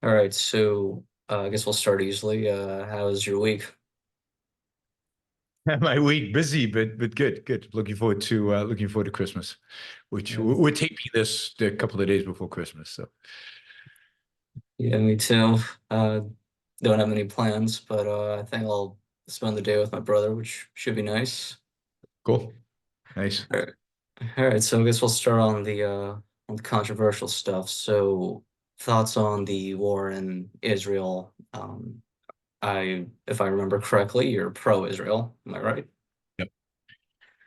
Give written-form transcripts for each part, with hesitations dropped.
All right, so I guess we'll start easily. How was your week? My week busy, but good. Looking forward to Christmas, which Yeah, we're taping this a couple of days before Christmas. So yeah, me too. Uh, don't have any plans, but I think I'll spend the day with my brother, which should be nice. cool, nice. All right, all right, so I guess we'll start on the controversial stuff. So, thoughts on the war in Israel? If I remember correctly, you're pro-Israel. Am I right? Yep.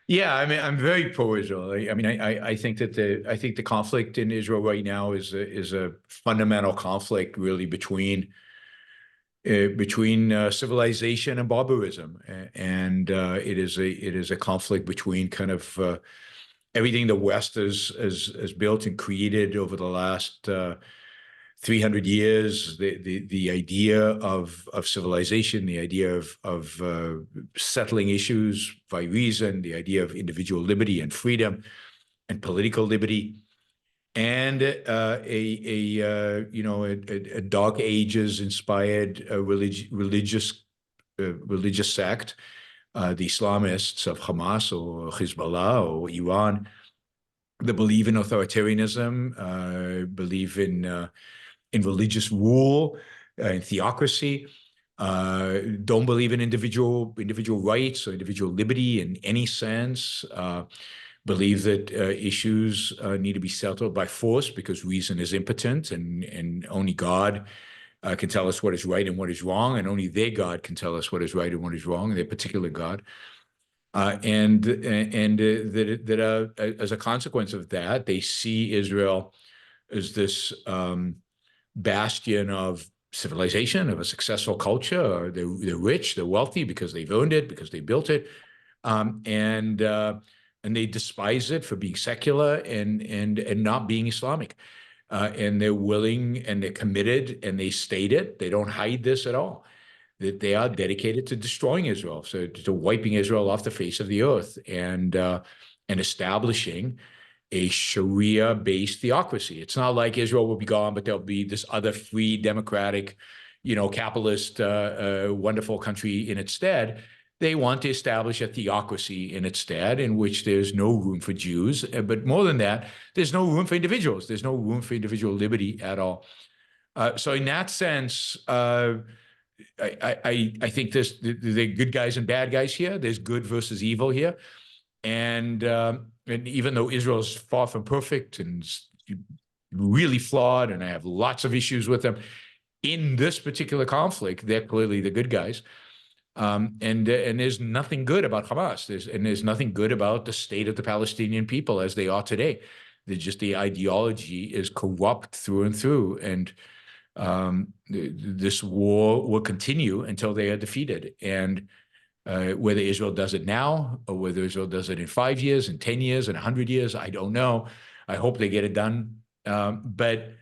Yeah, I mean, I'm very pro-Israel. I think that the conflict in Israel right now is a fundamental conflict, really, between civilization and barbarism, and it is a conflict between kind of everything the West has built and created over the last 300 years, the idea of civilization, the idea of settling issues by reason, the idea of individual liberty and freedom and political liberty, and a Dark Ages inspired religious sect, the Islamists of Hamas or Hezbollah or Iran, that believe in authoritarianism, believe in religious rule, in theocracy, don't believe in individual rights or individual liberty in any sense, believe that issues need to be settled by force because reason is impotent, and only God can tell us what is right and what is wrong, and only their God can tell us what is right and what is wrong, their particular God. And as a consequence of that, they see Israel as this bastion of civilization, of a successful culture. They're rich, they're wealthy because they've earned it, because they built it, and they despise it for being secular and not being Islamic. And they're willing and they're committed and they state it. They don't hide this at all, that they are dedicated to destroying Israel, so to wiping Israel off the face of the earth, and establishing a Sharia-based theocracy. It's not like Israel will be gone, but there'll be this other free, democratic, capitalist, wonderful country in its stead. They want to establish a theocracy in its stead, in which there's no room for Jews. But more than that, there's no room for individuals. There's no room for individual liberty at all. So in that sense, I think the good guys and bad guys here. There's good versus evil here, and even though Israel is far from perfect and really flawed, and I have lots of issues with them in this particular conflict, they're clearly the good guys. And there's nothing good about Hamas. There's nothing good about the state of the Palestinian people as they are today. The ideology is corrupt through and through, and this war will continue until they are defeated. And whether Israel does it now or whether Israel does it in 5 years, in 10 years, in 100 years, I don't know. I hope they get it done. But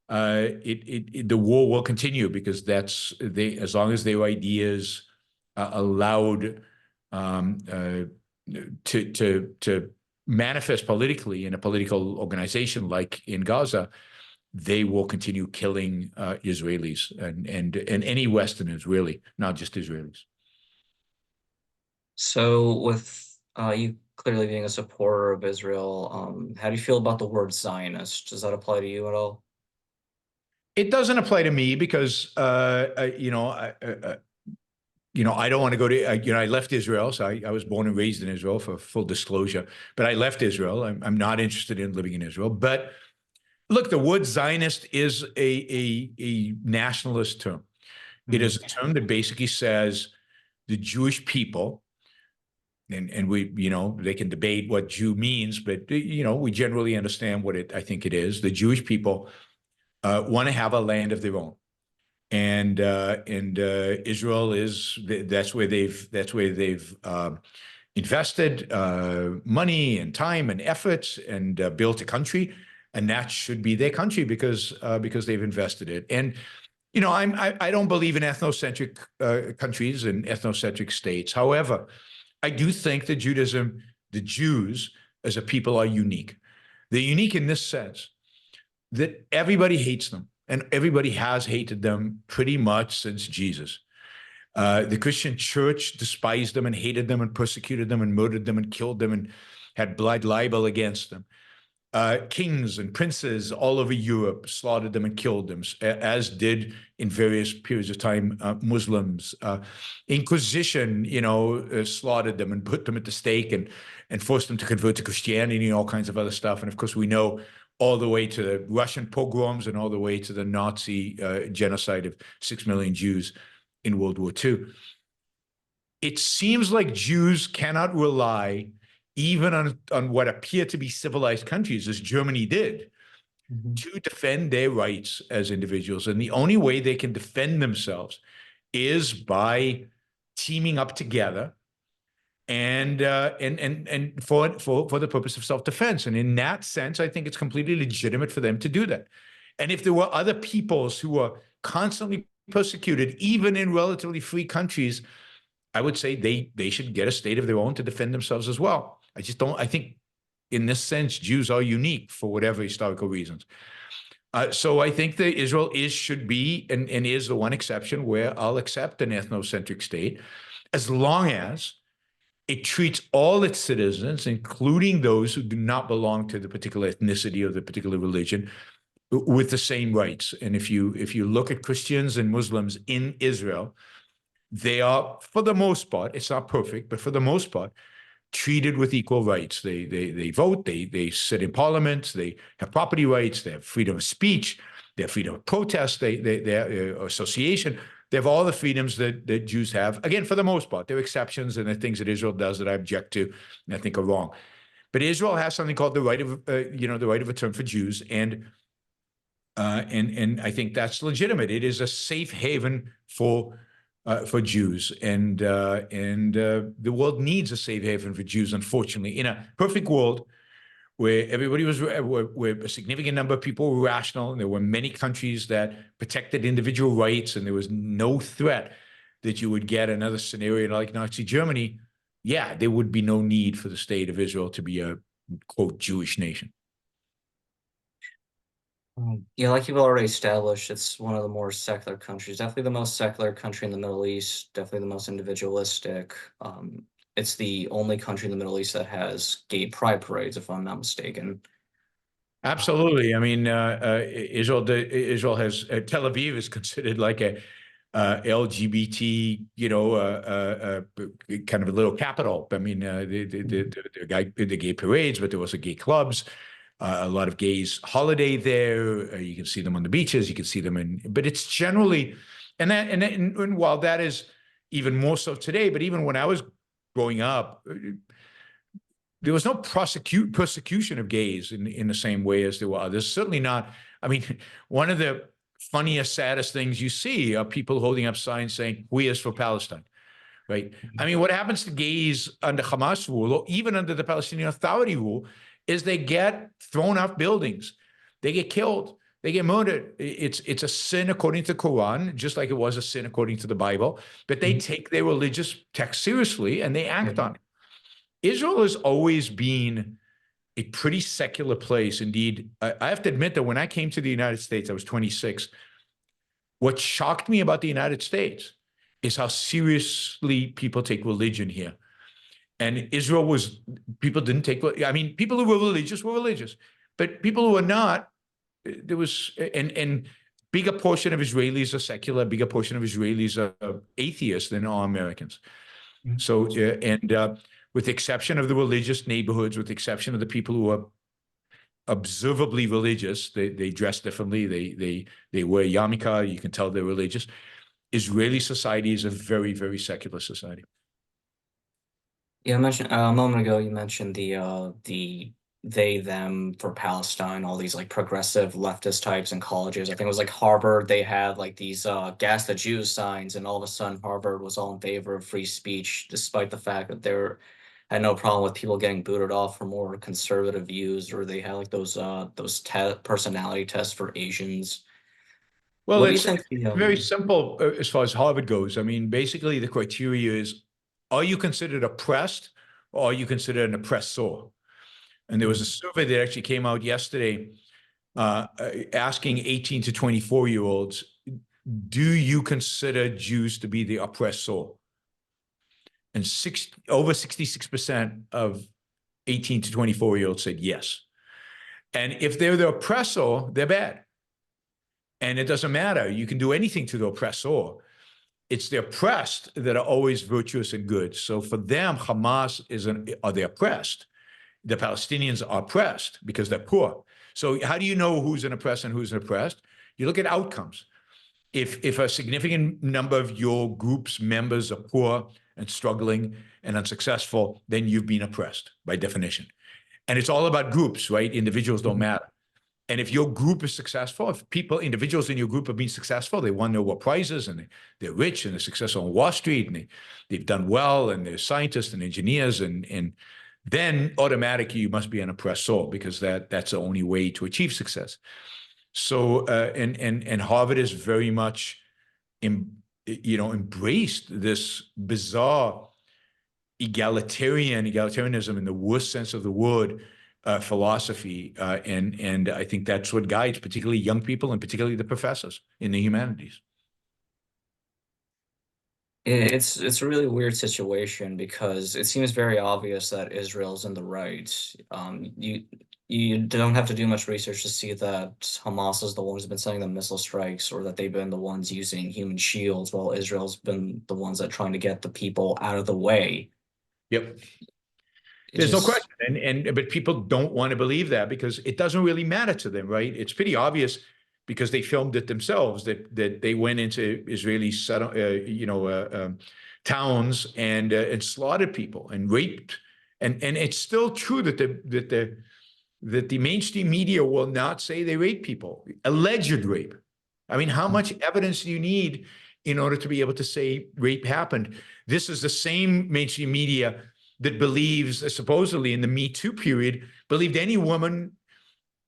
the war will continue because as long as their ideas allowed to manifest politically in a political organization like in Gaza, they will continue killing Israelis and any Westerners, really, not just Israelis. So, with you clearly being a supporter of Israel, how do you feel about the word Zionist? Does that apply to you at all? It doesn't apply to me because, I don't want to go to, I left Israel. So I was born and raised in Israel, for full disclosure, but I left Israel. I'm not interested in living in Israel. But look, the word Zionist is a nationalist term. It is Mhm. a term that basically says the Jewish people, and they can debate what Jew means, but we generally understand what I think it is. The Jewish people want to have a land of their own, and Israel is that's where they've invested money and time and efforts, and built a country, and that should be their country because they've invested it. And I don't believe in ethnocentric countries and ethnocentric states. However, I do think that the Jews as a people are unique. They're unique in this sense that everybody hates them. and everybody has hated them pretty much since Jesus. The Christian church despised them and hated them and persecuted them and murdered them and killed them and had blood libel against them. Kings and princes all over Europe slaughtered them and killed them, as did in various periods of time Muslims. Inquisition, slaughtered them and put them at the stake and forced them to convert to Christianity and all kinds of other stuff. And of course, we know all the way to the Russian pogroms and all the way to the Nazi genocide of 6 million Jews in World War II. It seems like Jews cannot rely even on what appear to be civilized countries, as Germany did, to defend their rights as individuals. And the only way they can defend themselves is by teaming up together and for the purpose of self-defense. And in that sense, I think it's completely legitimate for them to do that. And if there were other peoples who were constantly persecuted, even in relatively free countries, I would say they should get a state of their own to defend themselves as well. I think in this sense, Jews are unique for whatever historical reasons. So I think that Israel should be and is the one exception where I'll accept an ethnocentric state, as long as it treats all its citizens, including those who do not belong to the particular ethnicity or the particular religion, with the same rights. And if you look at Christians and Muslims in Israel, they are, for the most part, it's not perfect, but for the most part, treated with equal rights. They vote, they sit in parliament, they have property rights, they have freedom of speech, they have freedom of protest, their association. They have all the freedoms that Jews have. Again, for the most part, there are exceptions and there are things that Israel does that I object to and I think are wrong. But Israel has something called the right of return for Jews, and I think that's legitimate. It is a safe haven for Jews, and the world needs a safe haven for Jews. Unfortunately, in a perfect world where everybody was, where a significant number of people were rational, and there were many countries that protected individual rights, and there was no threat that you would get another scenario like Nazi Germany, yeah, there would be no need for the state of Israel to be a quote Jewish nation. Yeah, like you've already established, it's one of the more secular countries. Definitely the most secular country in the Middle East. Definitely the most individualistic. It's the only country in the Middle East that has gay pride parades, if I'm not mistaken. Absolutely. I mean, Israel has Tel Aviv is considered like a LGBT, kind of a little capital. I mean, the gay parades, but there was gay clubs. A lot of gays holiday there. You can see them on the beaches. You can see them but it's generally, and while that is even more so today, but even when I was growing up, there was no persecution of gays in the same way as there were others. Certainly not. I mean, one of the funniest, saddest things you see are people holding up signs saying, "We is for Palestine." Right? I mean, what happens to gays under Hamas rule, or even under the Palestinian Authority rule, is they get thrown off buildings, they get killed, they get murdered. It's a sin according to the Quran, just like it was a sin according to the Bible. But they take their religious text seriously and they act on it. Israel has always been a pretty secular place. Indeed, I have to admit that when I came to the United States, I was 26. What shocked me about the United States is how seriously people take religion here. And Israel people didn't take, I mean, people who were religious, but people who were not, there was, and bigger portion of Israelis are secular, bigger portion of Israelis are atheists than are Americans. So, with the exception of the religious neighborhoods, with the exception of the people who are observably religious, they dress differently, they wear yarmulke, you can tell they're religious. Israeli society is a very, very secular society. Yeah, I mentioned a moment ago, you mentioned the they them for Palestine, all these like progressive leftist types in colleges. I think it was like Harvard, they had like these gas the Jews signs, and all of a sudden Harvard was all in favor of free speech, despite the fact that there had no problem with people getting booted off for more conservative views, or they had like those te personality tests for Asians. Well, What do you it's think very simple as far as Harvard goes. I mean, basically the criteria is, are you considered oppressed or are you considered an oppressor? And there was a survey that actually came out yesterday asking 18 to 24-year-olds, do you consider Jews to be the oppressor? And over 66% of 18 to 24-year-olds said yes. And if they're the oppressor, they're bad. And it doesn't matter. You can do anything to the oppressor. It's the oppressed that are always virtuous and good. So for them, Hamas are they oppressed? The Palestinians are oppressed because they're poor. So how do you know who's an oppressed and who's an oppressed? You look at outcomes. If a significant number of your group's members are poor and struggling and unsuccessful, then you've been oppressed by definition. And it's all about groups, right? Individuals don't matter. And if your group is successful, if individuals in your group have been successful, they won Nobel Prizes and they're rich and they're successful on Wall Street and they've done well and they're scientists and engineers and then automatically you must be an oppressor because that's the only way to achieve success. So and Harvard has very much embraced this bizarre egalitarianism in the worst sense of the word philosophy, and I think that's what guides particularly young people and particularly the professors in the humanities. It's a really weird situation because it seems very obvious that Israel's in the right. You don't have to do much research to see that Hamas is the one who's been sending the missile strikes, or that they've been the ones using human shields, while Israel's been the ones that trying to get the people out of the way. Yep. It There's no just question. But people don't want to believe that because it doesn't really matter to them, right? It's pretty obvious because they filmed it themselves that they went into Israeli towns and slaughtered people and raped. And it's still true that the mainstream media will not say they rape people. Alleged rape. I mean, how much evidence do you need in order to be able to say rape happened? This is the same mainstream media that believes, supposedly in the Me Too period, believed any woman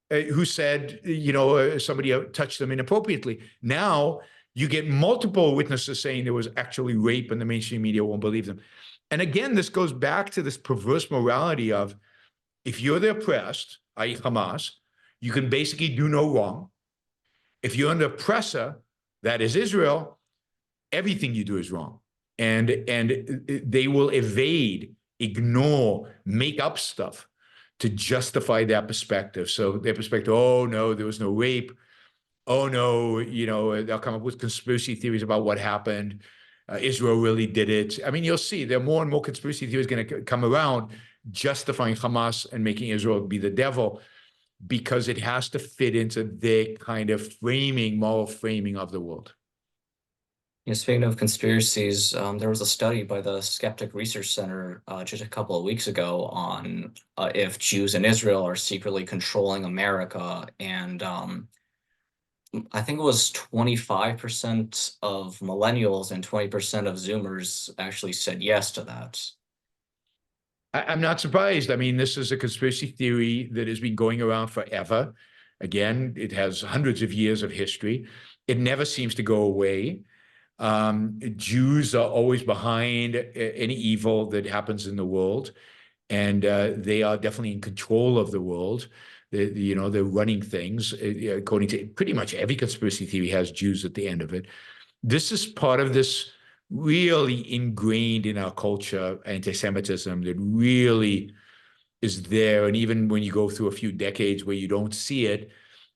who said, somebody touched them inappropriately. Now you get multiple witnesses saying there was actually rape and the mainstream media won't believe them. And again, this goes back to this perverse morality of if you're the oppressed, i.e. Hamas, you can basically do no wrong. If you're an oppressor, that is Israel, everything you do is wrong. And they will evade, ignore, make up stuff to justify their perspective. So their perspective, oh no, there was no rape. Oh no, they'll come up with conspiracy theories about what happened. Israel really did it. I mean, you'll see there are more and more conspiracy theories going to come around justifying Hamas and making Israel be the devil because it has to fit into their kind of moral framing of the world. Speaking of conspiracies, there was a study by the Skeptic Research Center just a couple of weeks ago on if Jews in Israel are secretly controlling America, and I think it was 25% of millennials and 20% of Zoomers actually said yes to that. I'm not surprised. I mean, this is a conspiracy theory that has been going around forever. Again, it has hundreds of years of history. It never seems to go away. Jews are always behind any evil that happens in the world, and they are definitely in control of the world. They're running things. According to pretty much every conspiracy theory has Jews at the end of it. This is part of this really ingrained in our culture, anti-Semitism that really is there. And even when you go through a few decades where you don't see it,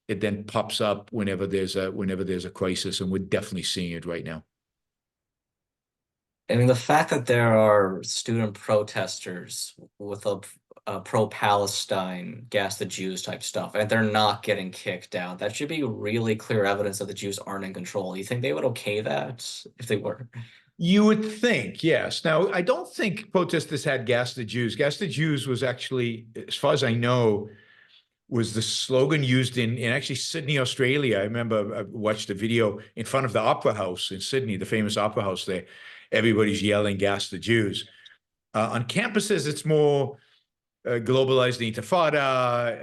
it then pops up whenever there's a crisis, and we're definitely seeing it right now. I mean, the fact that there are student protesters with a pro-Palestine, gas the Jews type stuff, and they're not getting kicked out, that should be really clear evidence that the Jews aren't in control. You think they would okay that if they were? You would think, yes. Now, I don't think protesters had gas the Jews. Gas the Jews was actually, as far as I know, was the slogan used in actually Sydney, Australia. I remember I watched a video in front of the Opera House in Sydney, the famous Opera House there. Everybody's yelling, gas the Jews. On campuses, it's more globalized the Intifada.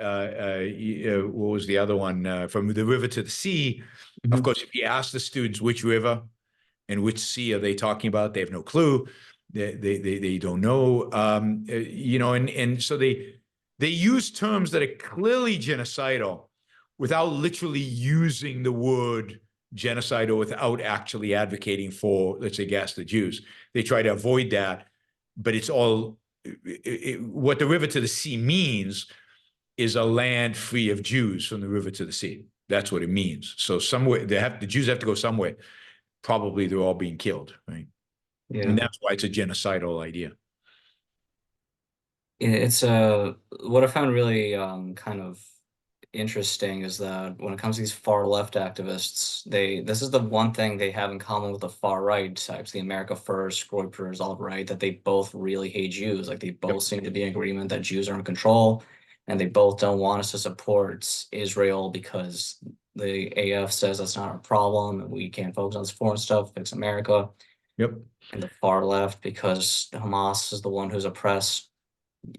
What was the other one? From the river to the sea. Mm-hmm. Of course, if you ask the students which river and which sea are they talking about, they have no clue. They don't know. And so they use terms that are clearly genocidal without literally using the word genocide or without actually advocating for, let's say, gas the Jews. They try to avoid that, but it's all what the river to the sea means is a land free of Jews from the river to the sea. That's what it means. So somewhere the Jews have to go somewhere. Probably they're all being killed, right? And Yeah. that's why it's a genocidal idea. It's what I found really kind of interesting is that when it comes to these far left activists, this is the one thing they have in common with the far right types, the America First, Groypers, alt right, that they both really hate Jews. Like they Yep. both seem to be in agreement that Jews are in control, and they both don't want us to support Israel because the AF says that's not a problem and we can't focus on this foreign stuff, fix America. Yep. And the far left because Hamas is the one who's oppressed,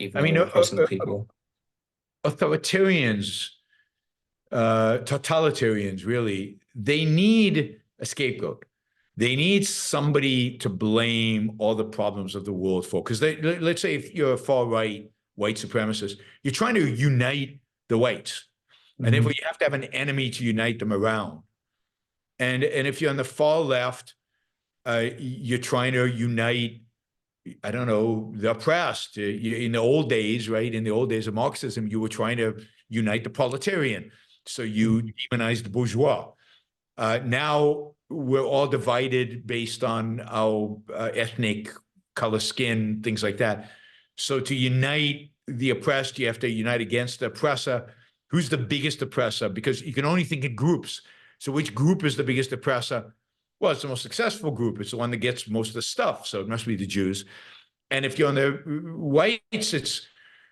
even I though mean, they're oppressing the people. authoritarians, totalitarians, really, they need a scapegoat. They need somebody to blame all the problems of the world for. Because let's say if you're a far right white supremacist, you're trying to unite the whites, and therefore Mhm. you have to have an enemy to unite them around. And if you're on the far left, you're trying to unite, I don't know, the oppressed. In the old days, right? In the old days of Marxism, you were trying to unite the proletarian. So you demonized the bourgeois. Now we're all divided based on our ethnic color, skin, things like that. So to unite the oppressed, you have to unite against the oppressor. Who's the biggest oppressor? Because you can only think in groups. So which group is the biggest oppressor? Well, it's the most successful group. It's the one that gets most of the stuff. So it must be the Jews. And if you're on the whites, it's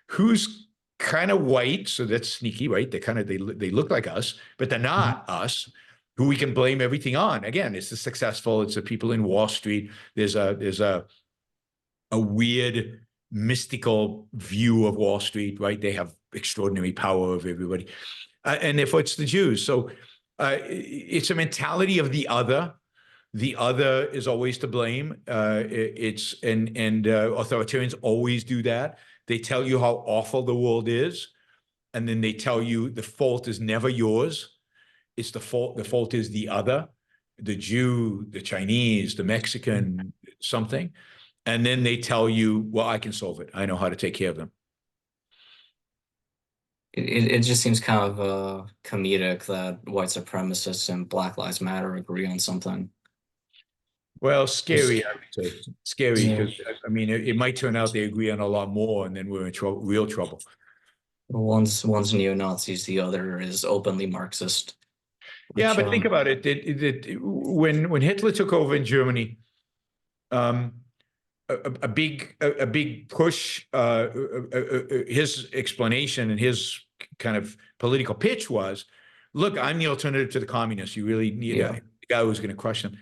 who's kind of white. So that's sneaky, right? They look like us, but they're Mhm. not us. Who we can blame everything on? Again, it's the successful. It's the people in Wall Street. There's a weird mystical view of Wall Street, right? They have extraordinary power over everybody, and therefore it's the Jews. So it's a mentality of the other. The other is always to blame. It's and authoritarians always do that. They tell you how awful the world is, and then they tell you the fault is never yours. It's the fault. The fault is the other, the Jew, the Chinese, the Mexican, something. And then they tell you, well, I can solve it. I know how to take care of them. It just seems kind of comedic that white supremacists and Black Lives Matter agree on something. Well, It's, scary, I would say. Scary yeah, because, I mean, it might turn out they agree on a lot more, and then we're in real trouble. one's neo-Nazis, the other is openly Marxist, Yeah, which but think about it. When Hitler took over in Germany, um, a big push. His explanation and his kind of political pitch was, "Look, I'm the alternative to the communists. You really need yeah. a guy who's going to crush them."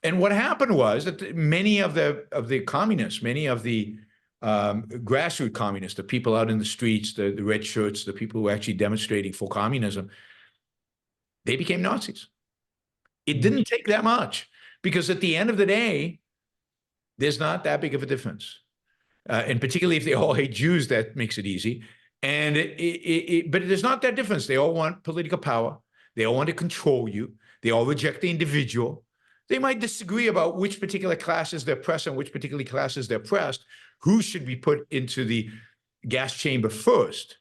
And what happened was that many of the communists, many of the grassroots communists, the people out in the streets, the red shirts, the people who were actually demonstrating for communism, they became Nazis. It Mhm. didn't take that much because at the end of the day, there's not that big of a difference. And particularly if they all hate Jews, that makes it easy. And but there's not that difference. They all want political power. They all want to control you. They all reject the individual. They might disagree about which particular classes they're oppressed and which particular classes they're oppressed, who should be put into the gas chamber first.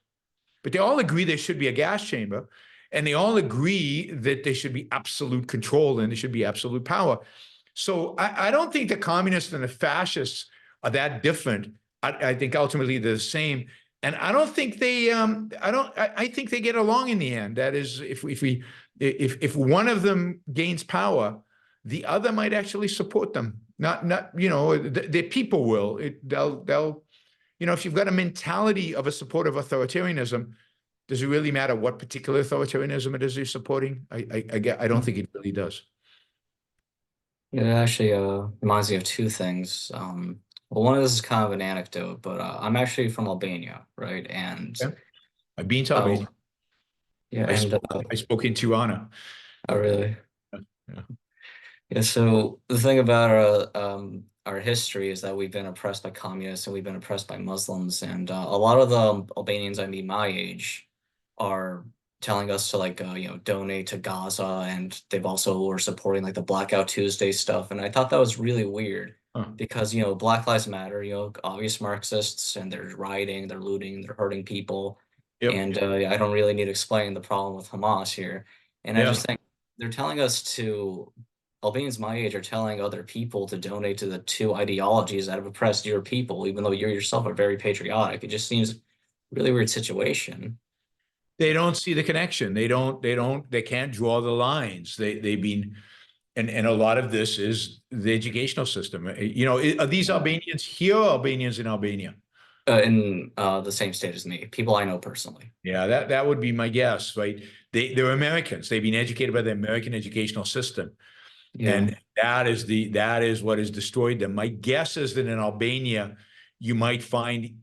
But they all agree there should be a gas chamber, and they all agree that there should be absolute control and there should be absolute power. So I don't think the communists and the fascists are that different. I think ultimately they're the same. And I don't think they I think they get along in the end. That is, if one of them gains power, the other might actually support them. Not the people will. They'll if you've got a mentality of a support of authoritarianism, does it really matter what particular authoritarianism it is you're supporting? I don't think it really does. It actually reminds me of two things. Well, one of this is kind of an anecdote, but I'm actually from Albania, right? And Yeah. I've been to oh, Albania. yeah, I and spoke I spoke in Tirana. oh, really? Yeah. Yeah. So the thing about our history is that we've been oppressed by communists and we've been oppressed by Muslims, and a lot of the Albanians I meet my age are telling us to like donate to Gaza, and they've also were supporting like the Blackout Tuesday stuff, and I thought that was really weird Huh. because Black Lives Matter, obvious Marxists, and they're rioting, they're looting, they're hurting people, Yep. and I don't really need to explain the problem with Hamas here, and I Yeah. just think they're telling us to Albanians my age are telling other people to donate to the two ideologies that have oppressed your people, even though you yourself are very patriotic. It just seems really weird situation. They don't see the connection. They can't draw the lines. They've been, and a lot of this is the educational system. Are these Albanians here or Albanians in Albania? In the same state as me, people I know personally. Yeah, that would be my guess, right? They're Americans. They've been educated by the American educational system. Yeah. And that is what has destroyed them. My guess is that in Albania, you might find,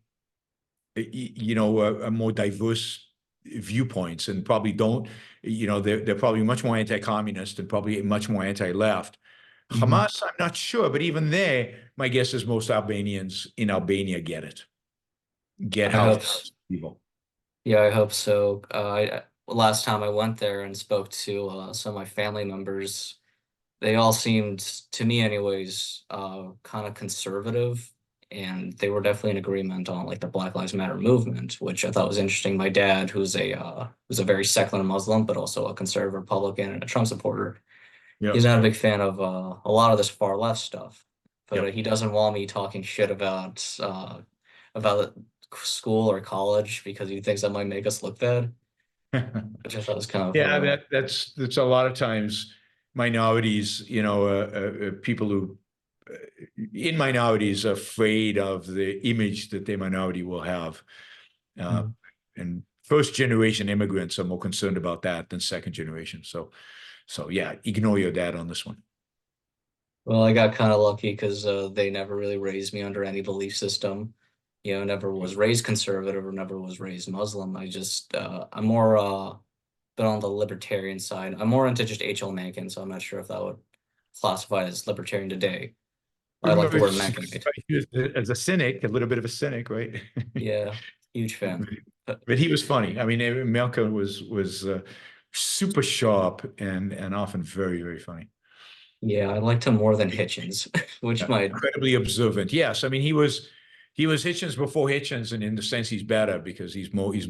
a more diverse viewpoints and probably don't, they're probably much more anti-communist and probably much more anti-left. Mhm. Hamas, I'm not sure, but even there, my guess is most Albanians in Albania get it, get I how hope. people. Yeah, I hope so. Last time I went there and spoke to some of my family members, they all seemed, to me anyways, kind of conservative, and they were definitely in agreement on like the Black Lives Matter movement, which I thought was interesting. My dad, who's a very secular Muslim, but also a conservative Republican and a Trump supporter, Yeah. he's not a big fan of a lot of this far left stuff, but Yep. he doesn't want me talking shit about school or college because he thinks that might make us look bad, which I thought was kind of Yeah, that's a lot of times minorities, people who in minorities are afraid of the image that their minority will have. Uh, Mhm. and first generation immigrants are more concerned about that than second generation. So yeah, ignore your dad on this one. Well, I got kind of lucky because they never really raised me under any belief system. Never was raised conservative or never was raised Muslim. I'm more been on the libertarian side. I'm more into just H.L. Mencken, so I'm not sure if that would classify as libertarian today. I like the word Menckenite. As a cynic, a little bit of a cynic, right? Yeah, huge fan. But But he was funny. I mean, Melka was super sharp and often very, very funny. yeah, I liked him more than Hitchens, which might, Incredibly observant. Yes, I mean he was Hitchens before Hitchens, and in the sense he's better because he's more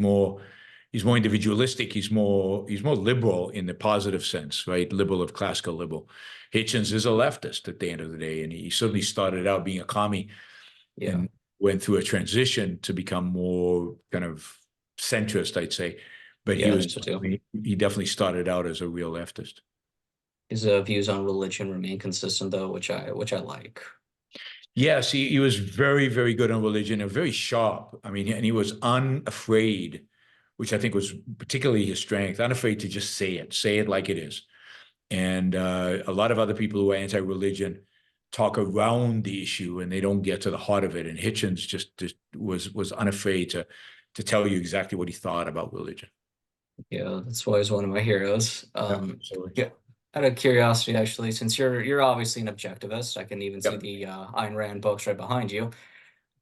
individualistic. He's more liberal in the positive sense, right? Liberal of classical liberal. Hitchens is a leftist at the end of the day, and he certainly started out being a commie yeah, and went through a transition to become more kind of centrist, I'd say. But he yeah, I was think so too. he definitely started out as a real leftist. His views on religion remain consistent though, which I like. Yes, he was very, very good on religion and very sharp. I mean, and he was unafraid, which I think was particularly his strength, unafraid to just say it like it is. And a lot of other people who are anti-religion talk around the issue and they don't get to the heart of it. And Hitchens just was unafraid to tell you exactly what he thought about religion. Yeah, that's why he's one of my heroes. Yeah, absolutely. Yeah, out of curiosity, actually, since you're obviously an objectivist, I can even see Yep. the Ayn Rand books right behind you.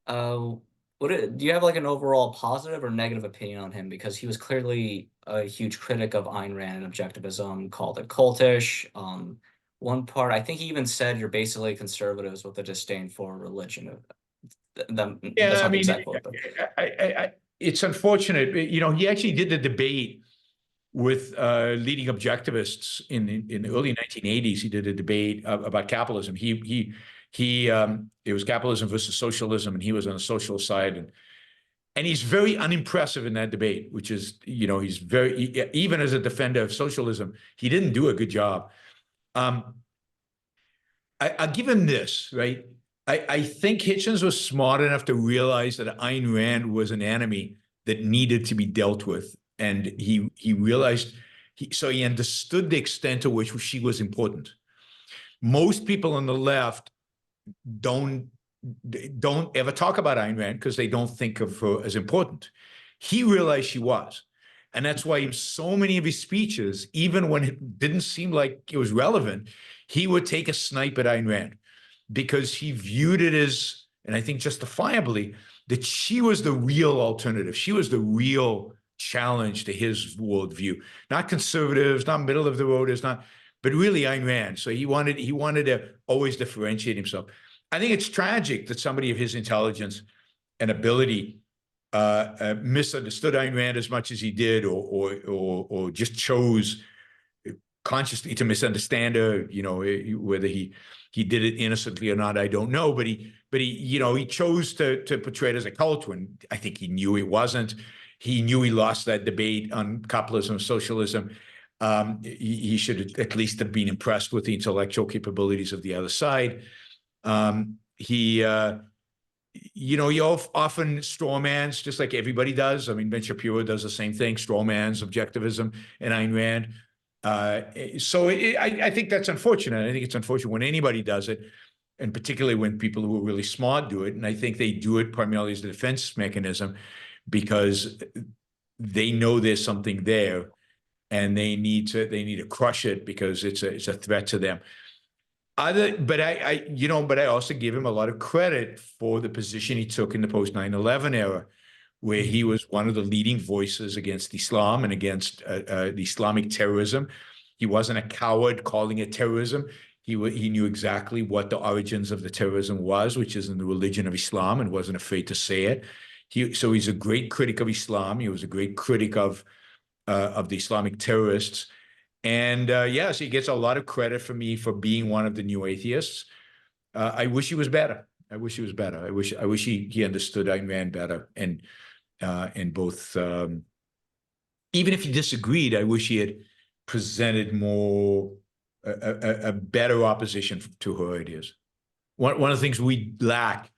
Uh, do you have like an overall positive or negative opinion on him? Because he was clearly a huge critic of Ayn Rand and objectivism, called it cultish. One part, I think he even said you're basically conservatives with a disdain for religion. That's Yeah, I not the mean, exact quote, but it's unfortunate. He actually did the debate with leading objectivists in the early 1980s. He did a debate about capitalism. It was capitalism versus socialism, and he was on the social side, and he's very unimpressive in that debate. Which is, he's even as a defender of socialism, he didn't do a good job. Um, I'll give him this, right? I think Hitchens was smart enough to realize that Ayn Rand was an enemy that needed to be dealt with. And he realized, so he understood the extent to which she was important. Most people on the left don't don't ever talk about Ayn Rand because they don't think of her as important. He realized she was. And that's why in so many of his speeches, even when it didn't seem like it was relevant, he would take a snipe at Ayn Rand because he viewed it as, and I think justifiably, that she was the real alternative. She was the real challenge to his worldview. Not conservatives, not middle of the roaders, not, but really Ayn Rand. So he wanted to always differentiate himself. I think it's tragic that somebody of his intelligence and ability misunderstood Ayn Rand as much as he did, or just chose consciously to misunderstand her. Whether he did it innocently or not, I don't know. But he chose to portray it as a cult when I think he knew it wasn't. He knew he lost that debate on capitalism, socialism. He should at least have been impressed with the intellectual capabilities of the other side. He often strawmans, just like everybody does. I mean, Ben Shapiro does the same thing, strawmans, objectivism, and Ayn Rand. I think that's unfortunate. I think it's unfortunate when anybody does it, and particularly when people who are really smart do it. And I think they do it primarily as a defense mechanism because they know there's something there, and they need to crush it because it's a threat to them. But I also give him a lot of credit for the position he took in the post 9/11 era, where he was one of the leading voices against Islam and against the Islamic terrorism. He wasn't a coward calling it terrorism. He knew exactly what the origins of the terrorism was, which is in the religion of Islam, and wasn't afraid to say it. So he's a great critic of Islam. He was a great critic of the Islamic terrorists. And so he gets a lot of credit for me for being one of the new atheists. I wish he was better. I wish he was better. I wish he understood Ayn Rand better. And both, even if he disagreed, I wish he had presented more a better opposition to her ideas. One of the things we lack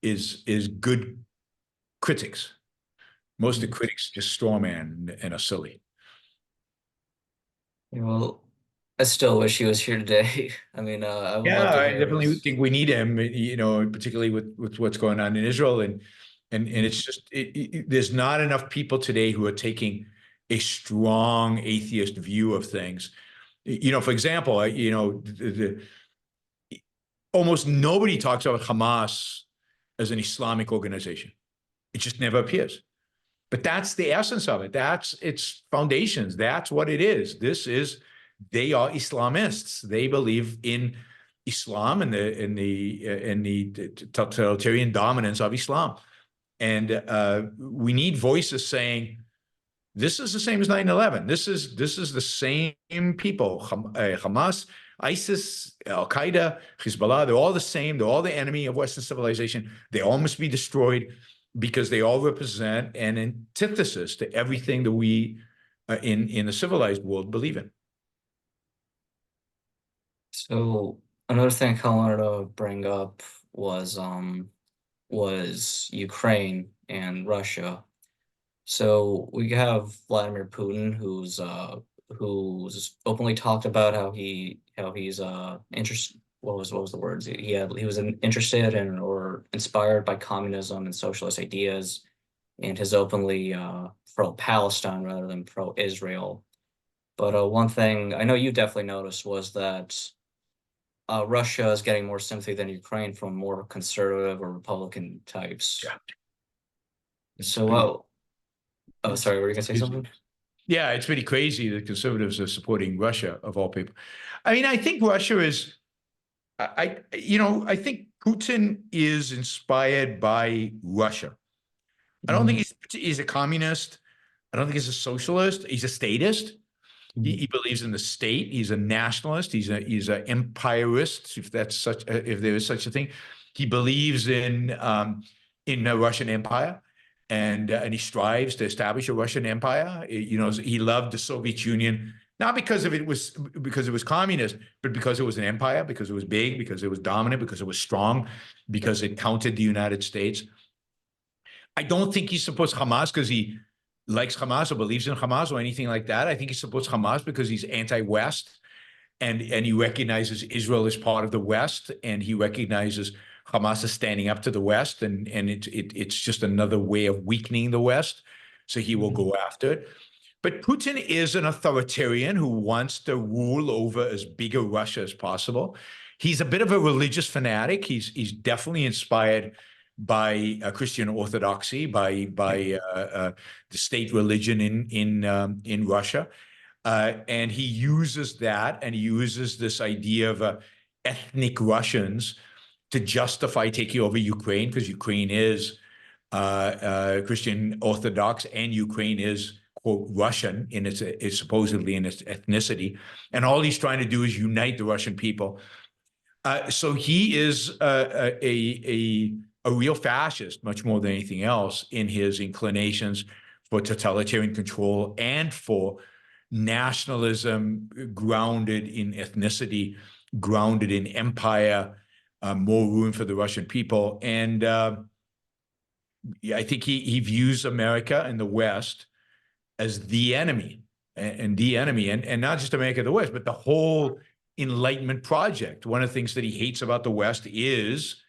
is good critics. Most of the critics just strawman and are silly. Well, I still wish he was here today. I mean, I would love Yeah, to I hear definitely his. think we need him, particularly with what's going on in Israel. And it's just, there's not enough people today who are taking a strong atheist view of things. For example, almost nobody talks about Hamas as an Islamic organization. It just never appears. But that's the essence of it. That's its foundations. That's what it is. They are Islamists. They believe in Islam and the totalitarian dominance of Islam. And we need voices saying, this is the same as 9/11. This is the same people. Hamas, ISIS, Al Qaeda, Hezbollah, they're all the same. They're all the enemy of Western civilization. They all must be destroyed because they all represent an antithesis to everything that we in the civilized world believe in. So another thing I kind of wanted to bring up was Ukraine and Russia. So we have Vladimir Putin, who's openly talked about how he's interested. What was the words? He was interested in or inspired by communism and socialist ideas, and has openly pro-Palestine rather than pro-Israel. But one thing I know you definitely noticed was that Russia is getting more sympathy than Ukraine from more conservative or Republican types. Yeah. So, oh, sorry, were you gonna say something? Yeah, it's pretty crazy that conservatives are supporting Russia, of all people. I mean, I think Russia is, I think Putin is inspired by Russia. I don't think he's a communist. I don't think he's a socialist. He's a statist. He believes in the state. He's a nationalist. He's an empirist, if there is such a thing. He believes in the Russian Empire, and he strives to establish a Russian empire. He loved the Soviet Union, not because it was communist, but because it was an empire, because it was big, because it was dominant, because it was strong, because it countered the United States. I don't think he supports Hamas because he likes Hamas or believes in Hamas or anything like that. I think he supports Hamas because he's anti-West, and he recognizes Israel as part of the West, and he recognizes Hamas is standing up to the West, and it's just another way of weakening the West. So he will go after it. But Putin is an authoritarian who wants to rule over as big a Russia as possible. He's a bit of a religious fanatic. He's definitely inspired by Christian Orthodoxy, by the state religion in Russia, and he uses that, and he uses this idea of ethnic Russians to justify taking over Ukraine, because Ukraine is Christian Orthodox, and Ukraine is, quote, Russian in its supposedly in its ethnicity, and all he's trying to do is unite the Russian people. So he is a real fascist, much more than anything else, in his inclinations for totalitarian control and for nationalism grounded in ethnicity, grounded in empire, more room for the Russian people. And I think he views America and the West as the enemy, and not just America and the West, but the whole Enlightenment project. One of the things that he hates about the West is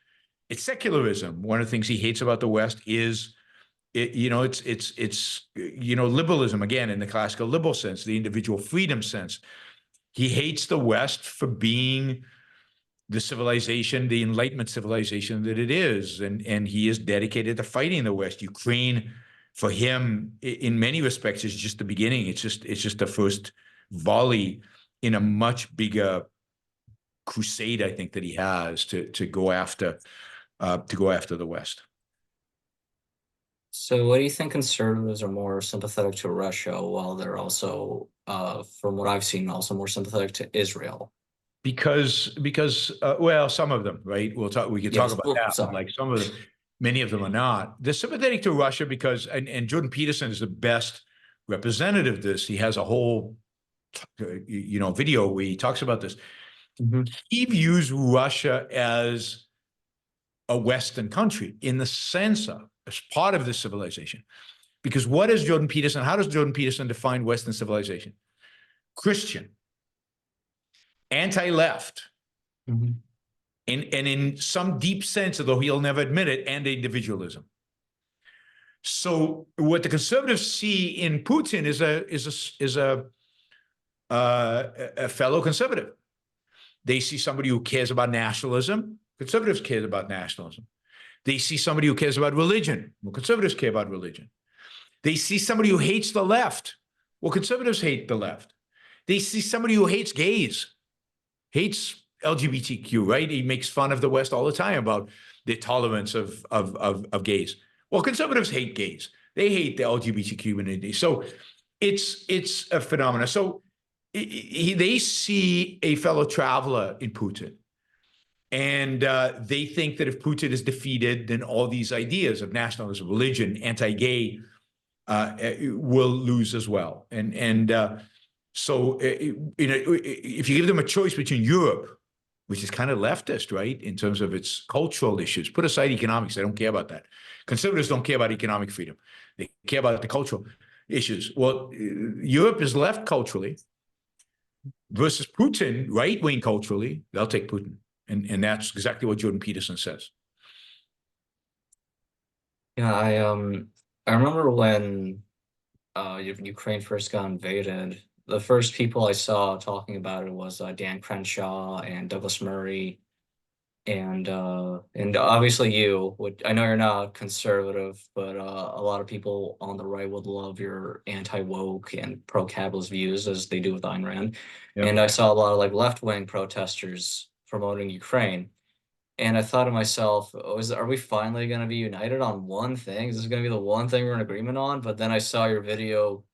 its secularism. One of the things he hates about the West is it's liberalism, again, in the classical liberal sense, the individual freedom sense. He hates the West for being the civilization, the Enlightenment civilization that it is, and he is dedicated to fighting the West. Ukraine, for him, in many respects, is just the beginning. It's just the first volley in a much bigger crusade, I think, that he has to go after the West. So what do you think conservatives are more sympathetic to Russia while they're also, from what I've seen, also more sympathetic to Israel? Because well, some of them, right? We can talk Yes. about Oh, that, but sorry. like some of them, many of them are not. They're sympathetic to Russia because, and Jordan Peterson is the best representative of this. He has a whole, video where he talks about this. Mhm. He views Russia as a Western country in the sense of, as part of this civilization. Because how does Jordan Peterson define Western civilization? Christian, anti-left, Mhm. and in some deep sense, although he'll never admit it, and individualism. So what the conservatives see in Putin is a fellow conservative. They see somebody who cares about nationalism. Conservatives care about nationalism. They see somebody who cares about religion. Well, conservatives care about religion. They see somebody who hates the left. Well, conservatives hate the left. They see somebody who hates gays, hates LGBTQ, right? He makes fun of the West all the time about the tolerance of gays. Well, conservatives hate gays. They hate the LGBTQ community. So it's a phenomenon. So they see a fellow traveler in Putin. And they think that if Putin is defeated, then all these ideas of nationalism, religion, anti-gay will lose as well. So if you give them a choice between Europe, which is kind of leftist, right, in terms of its cultural issues, put aside economics, they don't care about that. Conservatives don't care about economic freedom. They care about the cultural issues. Well, Europe is left culturally versus Putin, right-wing culturally, they'll take Putin. And that's exactly what Jordan Peterson says. Yeah, I remember when Ukraine first got invaded. The first people I saw talking about it was Dan Crenshaw and Douglas Murray, and obviously you. Would I know you're not conservative, but a lot of people on the right would love your anti-woke and pro-capitalist views, as they do with Ayn Rand. And Yep. I saw a lot of like left-wing protesters promoting Ukraine. And I thought to myself, oh, are we finally going to be united on one thing? Is this going to be the one thing we're in agreement on? But then I saw your video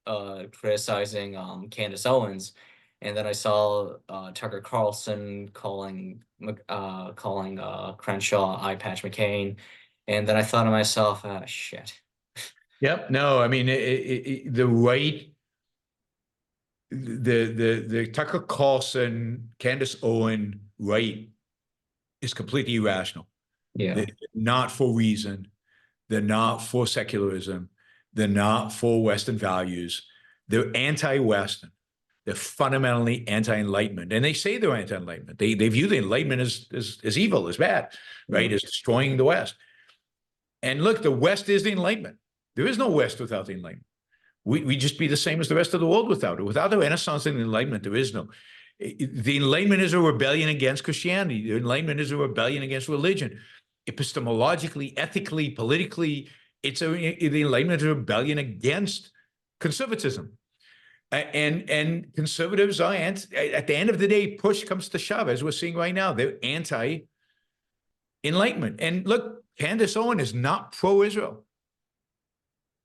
criticizing Candace Owens, and then I saw Tucker Carlson calling Crenshaw Eye Patch McCain, and then I thought to myself, ah, shit. Yep. No, I mean, the right, the Tucker Carlson, Candace Owen right is completely irrational. Yeah. They're not for reason. They're not for secularism. They're not for Western values. They're anti-Western. They're fundamentally anti-Enlightenment. And they say they're anti-Enlightenment. They view the Enlightenment as evil, as bad, right? As destroying the West. And look, the West is the Enlightenment. There is no West without the Enlightenment. We just be the same as the rest of the world without it. Without the Renaissance and the Enlightenment, there is no. The Enlightenment is a rebellion against Christianity. The Enlightenment is a rebellion against religion. epistemologically, ethically, politically. It's the Enlightenment is a rebellion against conservatism. And conservatives are at the end of the day, push comes to shove, as we're seeing right now. They're anti-Enlightenment. And look, Candace Owen is not pro-Israel.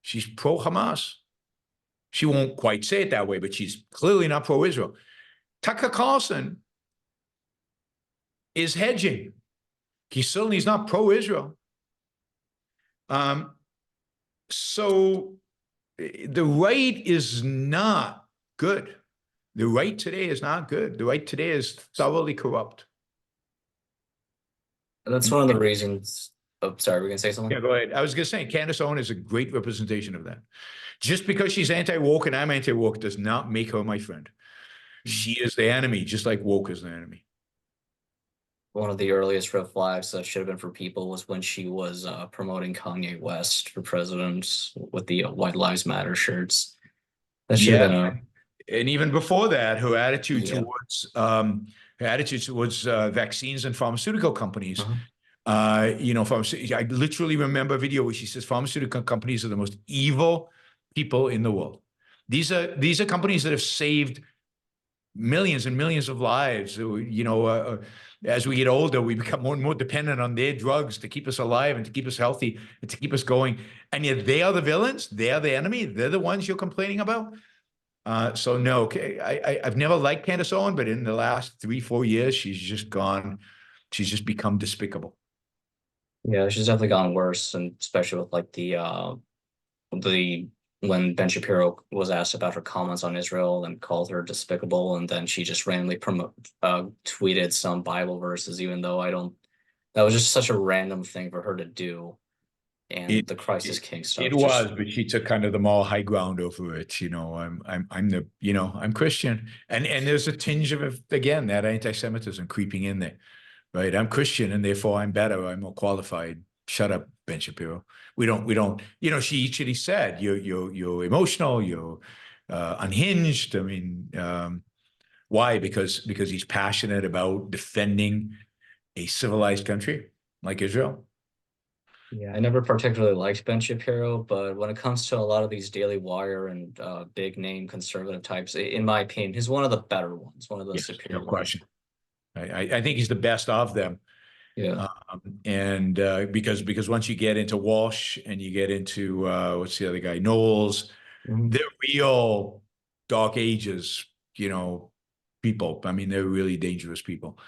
She's pro-Hamas. She won't quite say it that way, but she's clearly not pro-Israel. Tucker Carlson is hedging. He certainly is not pro-Israel. So the right is not good. The right today is not good. The right today is thoroughly corrupt. And that's one of the reasons. Oh, sorry, we're gonna say something? Yeah, go ahead. I was going to say, Candace Owen is a great representation of that. Just because she's anti-woke and I'm anti-woke does not make her my friend. She is the enemy, just like woke is the enemy. One of the earliest red flags that should have been for people was when she was promoting Kanye West for president with the White Lives Matter shirts. That should have been a And even before that, her attitude yeah. towards vaccines and pharmaceutical companies. Uh-huh. I literally remember a video where she says pharmaceutical companies are the most evil people in the world. These are companies that have saved millions and millions of lives. As we get older, we become more and more dependent on their drugs to keep us alive and to keep us healthy and to keep us going. And yet they are the villains. They are the enemy. They're the ones you're complaining about. So no, I've never liked Candace Owen, but in the last 3-4 years, she's just become despicable. Yeah, she's definitely gotten worse, and especially with like the when Ben Shapiro was asked about her comments on Israel and called her despicable, and then she just randomly tweeted some Bible verses, even though I don't. That was just such a random thing for her to do, and the Crisis King It stuff was, just. but she took kind of the moral high ground over it. I'm Christian, and there's a tinge of again that anti-Semitism creeping in there, right? I'm Christian, and therefore I'm better. I'm more qualified. Shut up, Ben Shapiro. We don't. She said you're emotional. You're unhinged. I mean, why? Because he's passionate about defending a civilized country like Israel. Yeah, I never particularly liked Ben Shapiro, but when it comes to a lot of these Daily Wire and big name conservative types, in my opinion, he's one of the better ones, one of the Yes, no superior ones. question. I think he's the best of them. Yeah. And because once you get into Walsh and you get into what's the other guy, Knowles, Mhm. they're real dark ages, people. I mean, they're really dangerous people.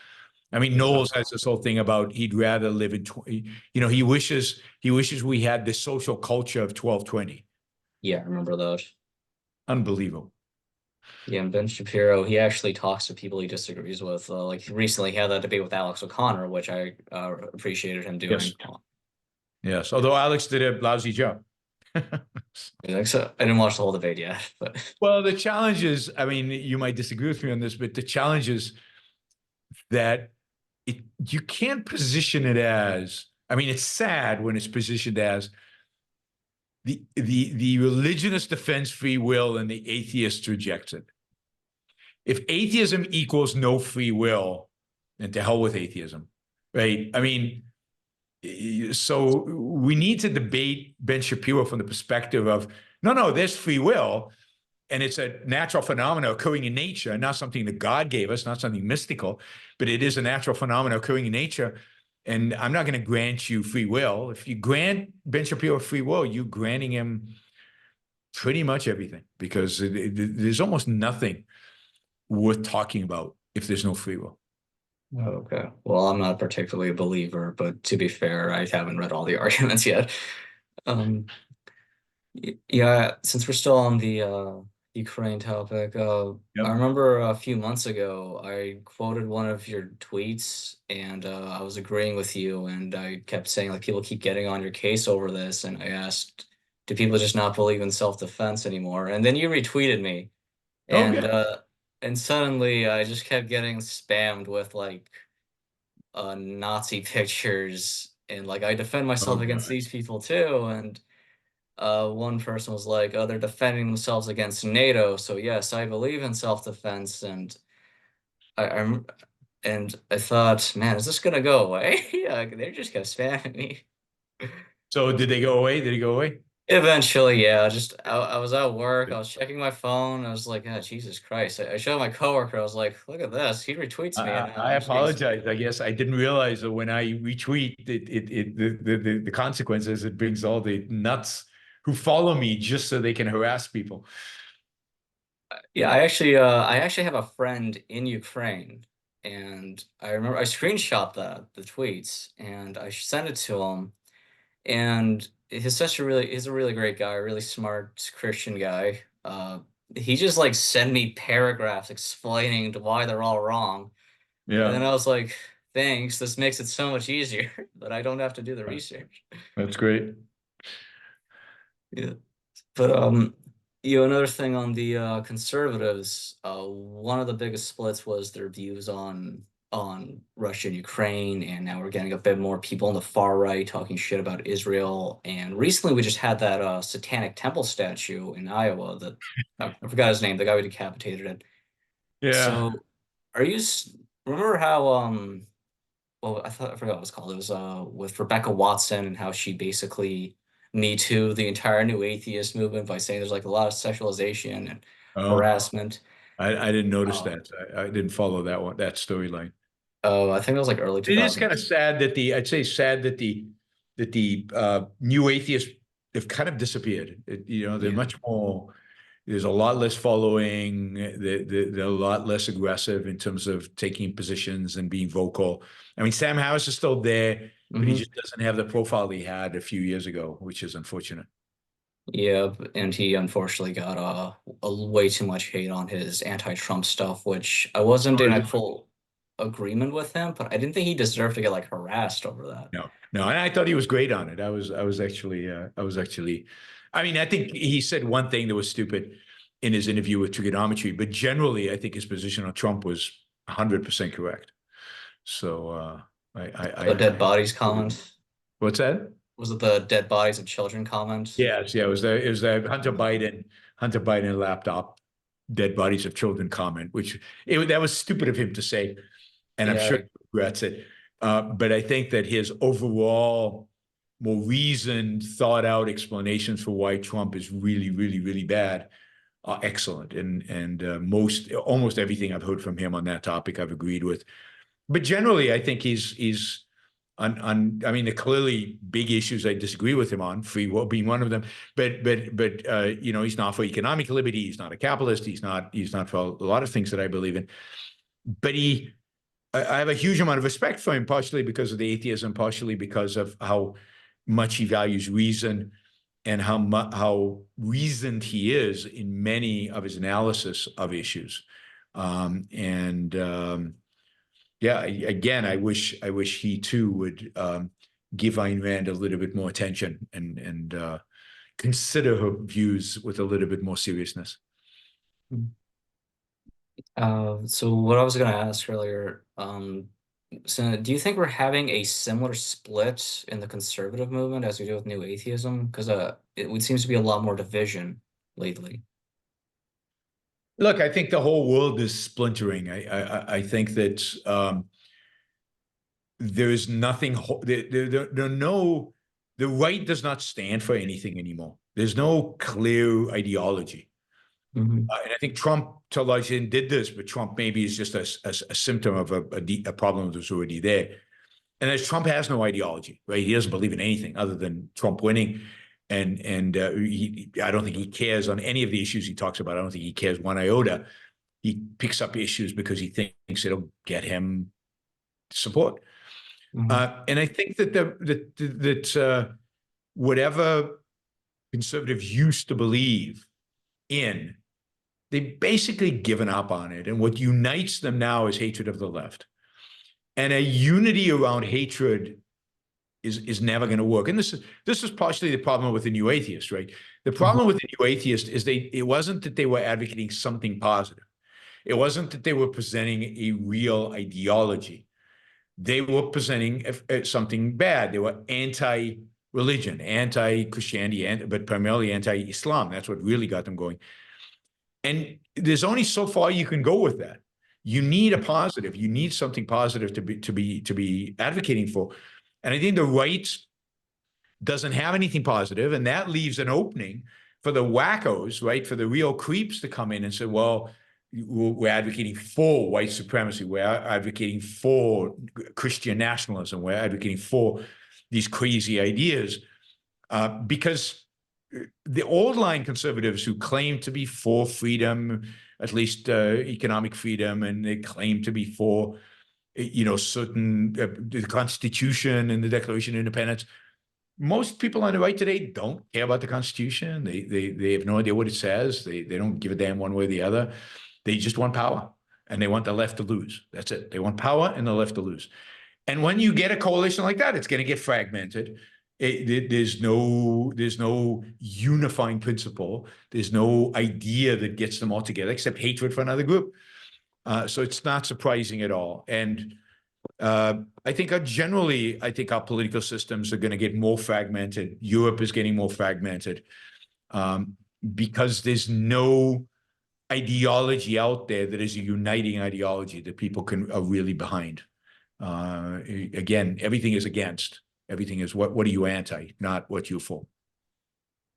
I mean, Yeah. Knowles has this whole thing about he'd rather live in, he wishes we had this social culture of 1220. Yeah, I remember those. Unbelievable. Yeah, and Ben Shapiro, he actually talks to people he disagrees with. Like recently, he had that debate with Alex O'Connor, which I appreciated him Yes. doing. Yes. Although Alex did a lousy job. Yeah, so I didn't watch the whole debate yet, but Well, the challenge is, I mean, you might disagree with me on this, but the challenge is that you can't position it as, I mean, it's sad when it's positioned as the religionist defends free will and the atheist rejects it. If atheism equals no free will, then to hell with atheism, right? I mean, so we need to debate Ben Shapiro from the perspective of no, there's free will, and it's a natural phenomenon occurring in nature, not something that God gave us, not something mystical, but it is a natural phenomenon occurring in nature. And I'm not going to grant you free will. If you grant Ben Shapiro free will, you're granting him pretty much everything, because there's almost nothing worth talking about if there's no free will. okay. Well, I'm not particularly a believer, but to be fair, I haven't read all the arguments yet. Um, yeah, since we're still on the Ukraine topic, I Yep. remember a few months ago I quoted one of your tweets, and I was agreeing with you, and I kept saying like people keep getting on your case over this, and I asked, do people just not believe in self-defense anymore? And then you retweeted me, Okay. and suddenly I just kept getting spammed with like Nazi pictures, and like I defend Oh myself against God. these people too, and one person was like, "Oh, they're defending themselves against NATO." So yes, I believe in self-defense, and I And I thought, man, is this gonna go away? Yeah, they're just gonna spam at me. So did they go away? Did he go away? Eventually, yeah, just I was at work, I was checking my phone, I was like, oh, Jesus Christ. I showed my coworker, I was like, look at this, he retweets me, and now I I'm just getting apologize. I guess I didn't realize that when I retweet the consequences, it brings all the nuts who follow me just so they can harass people. yeah, I actually have a friend in Ukraine, and I remember I screenshot the tweets and I sent it to him, and he's a really great guy, really smart Christian guy. He just like sent me paragraphs explaining why they're all wrong. And then Yeah, I was like, thanks, this makes it so much easier that I don't have to do the research. that's great. Yeah. But another thing on the conservatives, one of the biggest splits was their views on Russia and Ukraine, and now we're getting a bit more people on the far right talking shit about Israel. And recently, we just had that Satanic Temple statue in Iowa that I forgot his name, the guy who decapitated it. Yeah. So, are you remember how well, I forgot what it was called. It was with Rebecca Watson and how she basically Me Too the entire new atheist movement by saying there's like a lot of sexualization and Oh, harassment. I didn't notice Uh, that. I didn't follow that one, that storyline. oh, I think it was like early It is kind of 2000s. sad that I'd say sad that the new atheists have kind of disappeared. They're Yeah. much more, there's a lot less following. They're a lot less aggressive in terms of taking positions and being vocal. I mean, Sam Harris is still there, but he Hmm. just doesn't have the profile he had a few years ago, which is unfortunate. Yeah, and he unfortunately got way too much hate on his anti-Trump stuff, which I wasn't Oh, in is like it? full agreement with him, but I didn't think he deserved to get like harassed over that. No, no, and I thought he was great on it. I mean, I think he said one thing that was stupid in his interview with trigonometry, but generally, I think his position on Trump was 100% correct. So, The dead bodies I comment. what's that? Was it the dead bodies of children comment? Yes, yeah, it was the Hunter Biden laptop dead bodies of children comment, that was stupid of him to say, and I'm sure Yeah. he regrets it. But I think that his overall more reasoned, thought out explanations for why Trump is really, really, really bad are excellent. And almost everything I've heard from him on that topic, I've agreed with. But generally, I think he's on. I mean, the clearly big issues I disagree with him on, free will being one of them. But he's not for economic liberty. He's not a capitalist. He's not for a lot of things that I believe in. But I have a huge amount of respect for him, partially because of the atheism, partially because of how much he values reason and how reasoned he is in many of his analysis of issues. And Yeah, again, I wish he too would give Ayn Rand a little bit more attention and consider her views with a little bit more seriousness. So what I was going to ask earlier, so do you think we're having a similar split in the conservative movement as we do with new atheism? Because it seems to be a lot more division lately. Look, I think the whole world is splintering. I think that there is nothing. There are no. The right does not stand for anything anymore. There's no clear ideology. Hmm. And I think Trump, to a large extent, did this, but Trump maybe is just a symptom of a problem that's already there. And as Trump has no ideology, right? He doesn't believe in anything other than Trump winning. I don't think he cares on any of the issues he talks about. I don't think he cares one iota. He picks up issues because he thinks it'll get him support. Hmm. And I think that whatever conservatives used to believe in, they've basically given up on it. And what unites them now is hatred of the left. And a unity around hatred is never going to work. And this is partially the problem with the new atheist, right? The Hmm. problem with the new atheist is it wasn't that they were advocating something positive. It wasn't that they were presenting a real ideology. They were presenting something bad. They were anti-religion, anti-Christianity, but primarily anti-Islam. That's what really got them going. And there's only so far you can go with that. You need a positive. You need something positive to be advocating for. And I think the right doesn't have anything positive, and that leaves an opening for the wackos, right? For the real creeps to come in and say, well, we're advocating for white supremacy. We're advocating for Christian nationalism. We're advocating for these crazy ideas because the old line conservatives who claim to be for freedom, at least economic freedom, and they claim to be for, certain the Constitution and the Declaration of Independence. Most people on the right today don't care about the Constitution. They have no idea what it says. They don't give a damn one way or the other. They just want power, and they want the left to lose. That's it. They want power and the left to lose. And when you get a coalition like that, it's going to get fragmented. There's no unifying principle. There's no idea that gets them all together except hatred for another group. So it's not surprising at all. And I think our political systems are going to get more fragmented. Europe is getting more fragmented because there's no ideology out there that is a uniting ideology that people are really behind. Again, everything is against. Everything is what are you anti, not what you're for.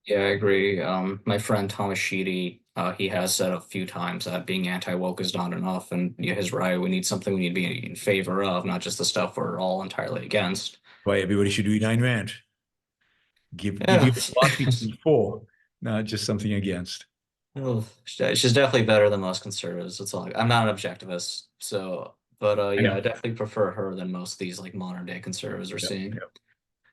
Yeah, I agree. My friend Thomas Sheedy, he has said a few times that being anti-woke is not enough, and yeah, he's right. We need something we need to be in favor of, not just the stuff we're all entirely against. Why everybody should read Ayn Rand. Give Yeah, you a philosophy to be for, not just something against. well, she's definitely better than most conservatives. It's all I'm not an objectivist, so but I yeah, know. I definitely prefer her than most of these like modern day conservatives we're Yeah, seeing. yeah,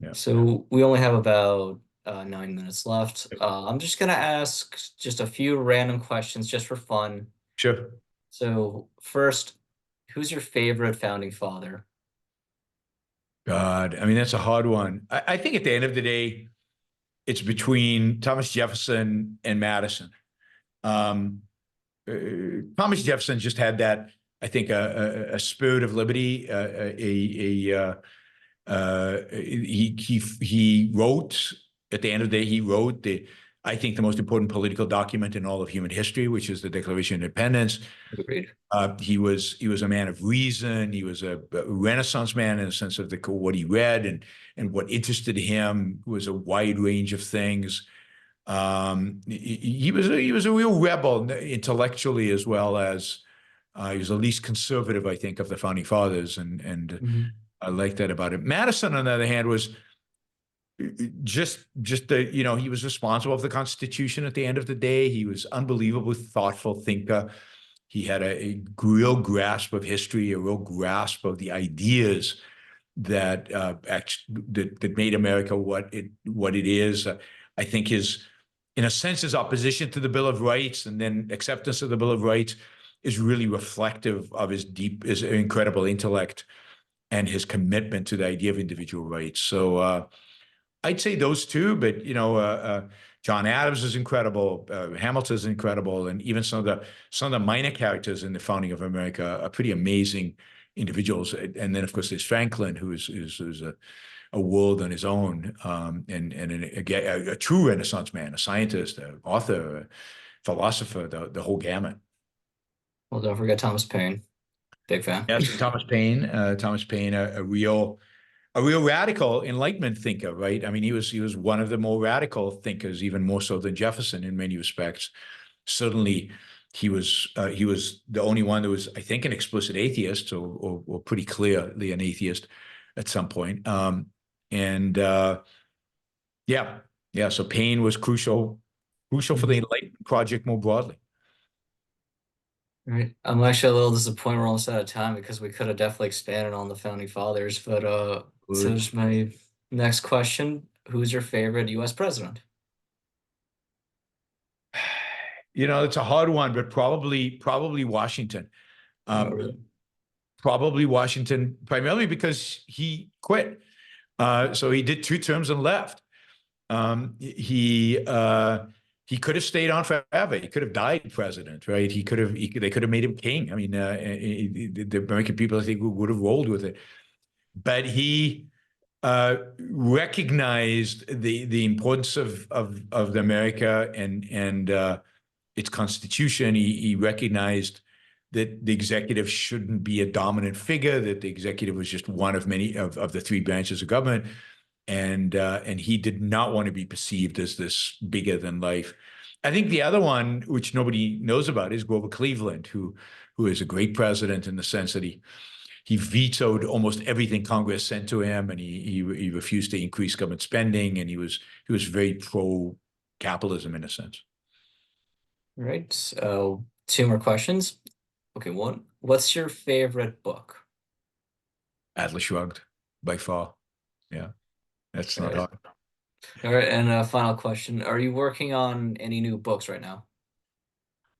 yeah, yeah. So we only have about 9 minutes left. I'm just gonna ask just a few random questions just for fun. Sure. So first, who's your favorite founding father? God, I mean, that's a hard one. I think at the end of the day, it's between Thomas Jefferson and Madison. Um, uh, Thomas Jefferson just had that, I think, a spirit of liberty. He wrote at the end of the day. He wrote I think, the most important political document in all of human history, which is the Declaration of Independence. Agreed. He was a man of reason. He was a Renaissance man in the sense of what he read and what interested him was a wide range of things. He was a real rebel intellectually as well as he was the least conservative, I think, of the founding fathers, and Mhm. I like that about him. Madison, on the other hand, was just he was responsible for the Constitution at the end of the day. He was unbelievably thoughtful thinker. He had a real grasp of history, a real grasp of the ideas that made America what it is. I think in a sense, his opposition to the Bill of Rights and then acceptance of the Bill of Rights is really reflective of his incredible intellect and his commitment to the idea of individual rights. So I'd say those two, but John Adams is incredible, Hamilton is incredible, and even some of the minor characters in the founding of America are pretty amazing individuals. And then, of course, there's Franklin, who is a world on his own, and a true Renaissance man, a scientist, an author, a philosopher, the whole gamut. Well, don't forget Thomas Paine. Big fan. Yes, Thomas Paine, a real radical Enlightenment thinker, right? I mean, he was one of the more radical thinkers, even more so than Jefferson in many respects. Certainly, he was the only one that was, I think, an explicit atheist, or pretty clearly an atheist at some point. And yeah, yeah. So Paine was crucial for the Mhm. Enlightenment project more broadly. Right. I'm actually a little disappointed we're almost out of time because we could have definitely expanded on the founding fathers. But so Good. just my next question: who's your favorite U.S. president? It's a hard one, but probably Washington. Oh, Um, really? Probably Washington, primarily because he quit. So he did 2 terms and left. He could have stayed on forever. He could have died president, right? They could have made him king. I mean, the American people, I think, would have rolled with it. But he recognized the importance of America and its constitution. He recognized that the executive shouldn't be a dominant figure, that the executive was just one of many of the three branches of government, and he did not want to be perceived as this bigger than life. I think the other one, which nobody knows about, is Grover Cleveland, who is a great president in the sense that he vetoed almost everything Congress sent to him, and he refused to increase government spending, and he was very pro capitalism in a sense. All right. Two more questions. Okay, one. What's your favorite book? Atlas Shrugged, by far. Yeah, that's All not right. hard. All right, and a final question. Are you working on any new books right now?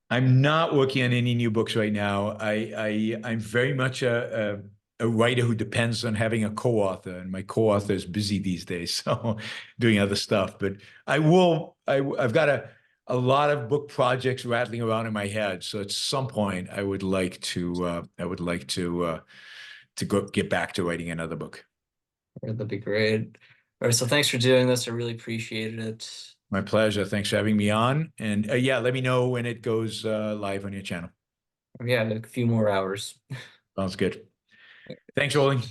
I'm not working on any new books right now. I'm very much a writer who depends on having a co-author, and my co-author is busy these days, so doing other stuff. But I've got a lot of book projects rattling around in my head. So at some point, I would like to go get back to writing another book. All right, that'd be great. All right, so thanks for doing this. I really appreciated it. My pleasure. Thanks for having me on. And yeah, let me know when it goes live on your channel. Yeah, a few more hours. Sounds good. Thanks, Ollie.